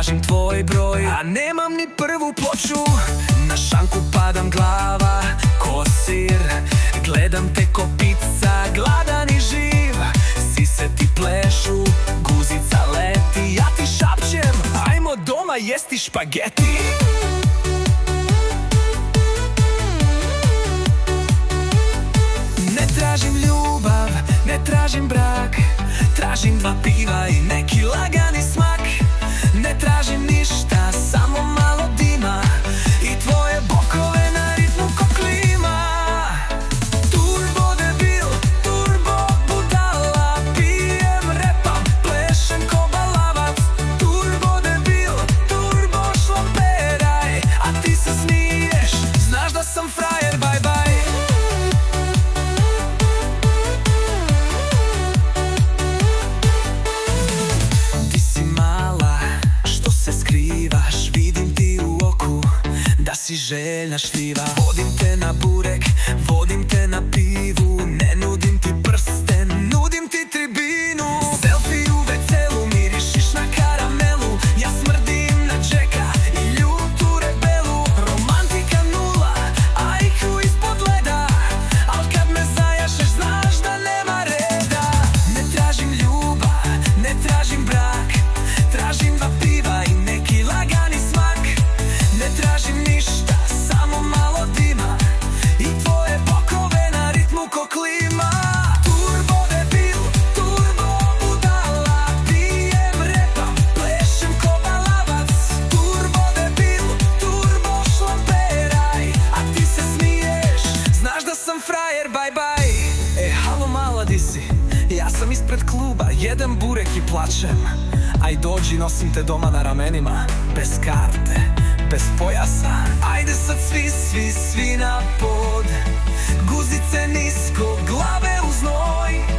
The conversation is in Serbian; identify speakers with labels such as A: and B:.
A: tražim tvoj broj, a nemam ni prvu ploču. Na šanku padam glava ko sir, gledam te ko pizza, gladan i živ. Sise ti plešu, guzica leti, ja ti šapćem, ajmo doma jesti špageti. Ne tražim ljubav, ne tražim brak, tražim dva piva i neki lagani smak. Ne tražim ništa, samo malo dima i tvoje bokove na ritmu ko klima. Turbo debil, turbo budala, pijem, repam, plešem ko balavac. Turbo debil, turbo šlamperaj, a ti se smiješ, znaš da sam frajer, bye bye. Da si željna šljiva, vodim te na burek, vodim te na pivu. Ne nudim ti prsten, nudim ti tribinu. Selfie u WC-lu, mirišiš na karamelu. Ja smrdim na Jacka i ljutu rebelu. Romantika nula, IQ ispod leda, al kad me zajašeš znaš da nema reda. Ne tražim ljubav, ne tražim brak, tražim dva piva i neki lagani smak. Ne tražim ništa, samo malo dima i tvoje bokove na ritmu ko klima. Turbo debil, turbo budala, pijem, repam, plešem ko balavac. Turbo debil, turbo šlamperaj, a ti se smiješ, znaš da sam frajer, bye bye. Halo mala, di si? Ja sam ispred kluba, jedem burek i plačem. Aj dođi, nosim te doma na ramenima, bez karte, bez pojasa. Ajde sad svi na pod, guzice nisko, glave u znoj.